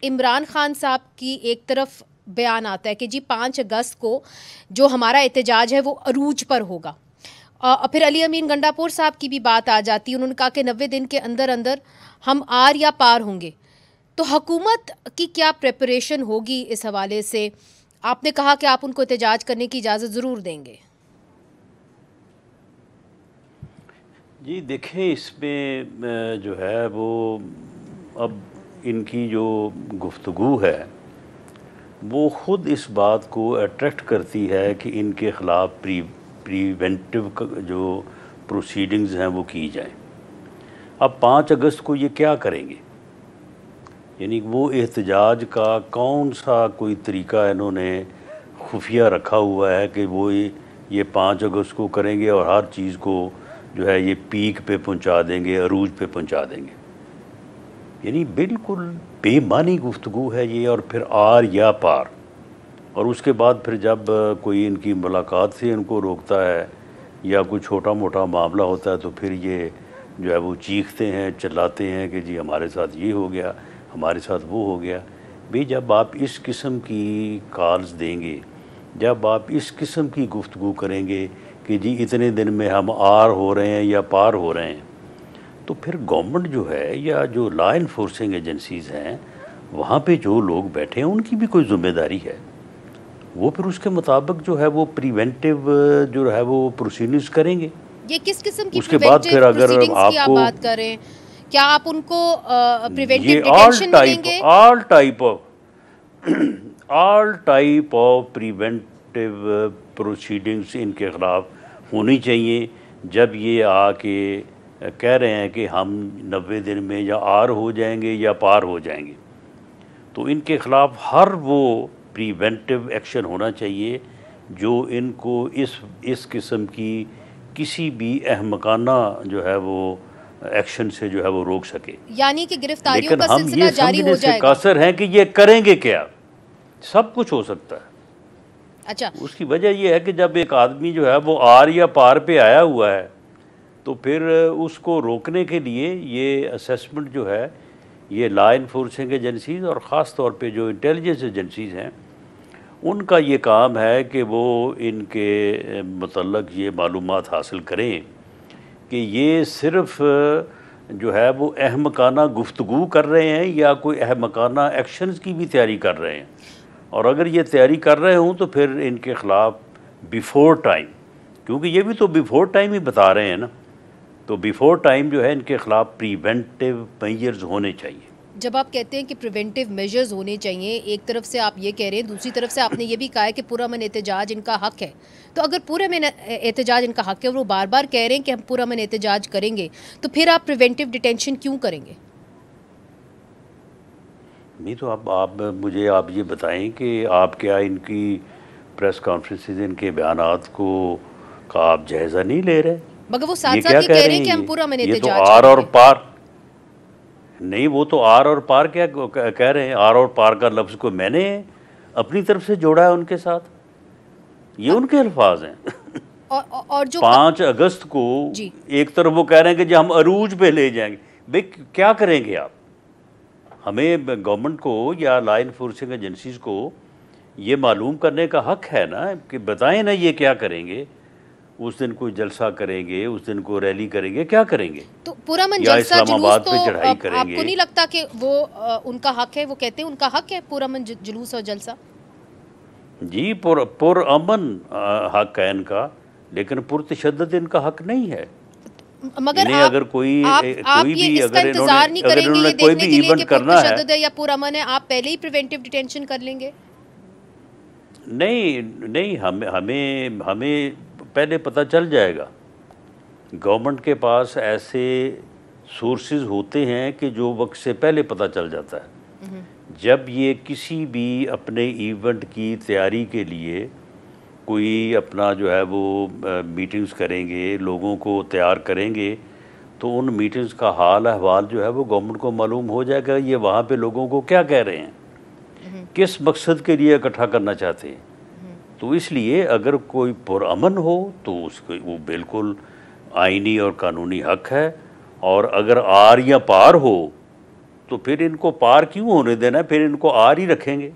इमरान खान साहब की एक तरफ बयान आता है कि जी 5 अगस्त को जो हमारा एहतजाज है वो अरूज पर होगा। फिर अली अमीन गंडापुर साहब की भी बात आ जाती है, उन्होंने कहा कि 90 दिन के अंदर अंदर हम आर या पार होंगे। तो हुकूमत की क्या प्रिपरेशन होगी इस हवाले से? आपने कहा कि आप उनको एहतजाज करने की इजाज़त ज़रूर देंगे। जी देखें, इसमें जो है वो अब इनकी जो गुफ्तगू है वो ख़ुद इस बात को अट्रैक्ट करती है कि इनके ख़िलाफ़ प्रीवेंटिव जो प्रोसीडिंग्स हैं वो की जाएं। अब 5 अगस्त को ये क्या करेंगे, यानी वो एहतजाज का कौन सा कोई तरीका इन्होंने खुफिया रखा हुआ है कि वो ये 5 अगस्त को करेंगे और हर चीज़ को जो है ये पीक पे पहुंचा देंगे, अरूज पे पहुंचा देंगे। यानी बिल्कुल बेमानी गुफ्तगू है ये। और फिर आर या पार, और उसके बाद फिर जब कोई इनकी मुलाकात से इनको रोकता है या कोई छोटा मोटा मामला होता है तो फिर ये जो है वो चीखते हैं, चिल्लाते हैं कि जी हमारे साथ ये हो गया, हमारे साथ वो हो गया। भाई जब आप इस किस्म की कॉल्स देंगे, जब आप इस किस्म की गुफ्तगू करेंगे कि जी इतने दिन में हम आर हो रहे हैं या पार हो रहे हैं, तो फिर गवर्नमेंट जो है या जो लॉ इन्फोर्सिंग एजेंसीज़ हैं वहाँ पे जो लोग बैठे हैं उनकी भी कोई ज़िम्मेदारी है। वो फिर उसके मुताबिक जो है वो प्रिवेंटिव जो है वो प्रोसीडिंग्स करेंगे। ये किस किस्म की उसके बाद फिर अगर की आप बात करें, क्या आप उनको प्रिवेंटिव डिटेंशन देंगे? All type of preventive proceedings इनके ख़िलाफ़ होनी चाहिए। जब ये आके कह रहे हैं कि हम 90 दिन में या आर हो जाएंगे या पार हो जाएंगे, तो इनके ख़िलाफ़ हर वो प्रिवेंटिव एक्शन होना चाहिए जो इनको इस किस्म की किसी भी अहमकाना जो है वो एक्शन से जो है वो रोक सके। यानी कि गिरफ्तारियों का सिलसिला जारी हो जाएगा। कासर हैं कि ये करेंगे क्या, सब कुछ हो सकता है। अच्छा, उसकी वजह यह है कि जब एक आदमी जो है वो आर या पार पे आया हुआ है तो फिर उसको रोकने के लिए ये असेसमेंट जो है ये लॉ इन्फोर्सिंग एजेंसीज़ और ख़ास तौर पे जो इंटेलिजेंस एजेंसीज़ हैं उनका ये काम है कि वो इनके मतलब ये मालूमात हासिल करें कि ये सिर्फ़ जो है वो अहमकाना गुफ्तगू कर रहे हैं या कोई अहमकाना एक्शंस की भी तैयारी कर रहे हैं। और अगर ये तैयारी कर रहे हों तो फिर इनके ख़िलाफ़ बिफ़ोर टाइम, क्योंकि ये भी तो बिफ़ोर टाइम ही बता रहे हैं ना, तो बिफ़ोर टाइम जो है इनके ख़िलाफ़ प्रिवेंटिव मेजर्स होने चाहिए। जब आप कहते हैं कि प्रिवेंटिव मेजर्स होने चाहिए, एक तरफ से आप ये कह रहे हैं, दूसरी तरफ से आपने ये भी कहा है कि पुरअमन एहतजाज इनका हक है। तो अगर पुरअमन एहतजाज इनका हक है और वो बार बार कह रहे हैं कि हम पुरअमन एहतजाज करेंगे, तो फिर आप प्रिवेंटिव डिटेंशन क्यों करेंगे? नहीं तो अब आप मुझे आप ये बताएं कि आप क्या इनकी प्रेस कॉन्फ्रेंसेस, इनके बयानात को का आप जायज़ा नहीं ले रहे? मगर वो साथ साथ ये कह रहे हैं कि हम पुरअमन एहतजाज करेंगे। ये तो आर और पार नहीं, वो तो आर और पार क्या कह रहे हैं? आर और पार का लफ्ज़ को मैंने अपनी तरफ से जोड़ा है उनके साथ, ये उनके अल्फाज हैं। और जो 5 अगस्त को एक तरफ वो कह रहे हैं कि जो हम अरूज पे ले जाएंगे। भाई क्या करेंगे आप? हमें गवर्नमेंट को या लॉ इन्फोर्सिंग एजेंसीज़ को ये मालूम करने का हक है ना कि बताएं ना ये क्या करेंगे। उस दिन कोई जलसा करेंगे, उस दिन को रैली करेंगे, क्या करेंगे? तो पुरअमन जलसा जुलूस तो आपको नहीं लगता कि वो उनका हक है? वो कहते हैं उनका हक है पुरअमन जुलूस और जलसा। जी पुरअमन हक है इनका, लेकिन पुरतशद्दुद इनका हक नहीं है। मगर अगर कोई भी अगर इन्होंने कोई भी इवेंट करना है या पुरअमन है, आप पहले ही प्रिवेंटिव डिटेंशन कर लेंगे? नहीं, हमें पहले पता चल जाएगा। गवर्नमेंट के पास ऐसे सोर्सेज होते हैं कि जो वक्त से पहले पता चल जाता है। जब ये किसी भी अपने इवेंट की तैयारी के लिए कोई अपना जो है वो मीटिंग्स करेंगे, लोगों को तैयार करेंगे, तो उन मीटिंग्स का हाल अहवाल जो है वो गवर्नमेंट को मालूम हो जाएगा। ये वहाँ पे लोगों को क्या कह रहे हैं, किस मकसद के लिए इकट्ठा करना चाहते हैं। तो इसलिए अगर कोई पुरअमन हो तो उसको वो बिल्कुल आइनी और कानूनी हक है, और अगर आर या पार हो तो फिर इनको पार क्यों होने देना, फिर इनको आर ही रखेंगे।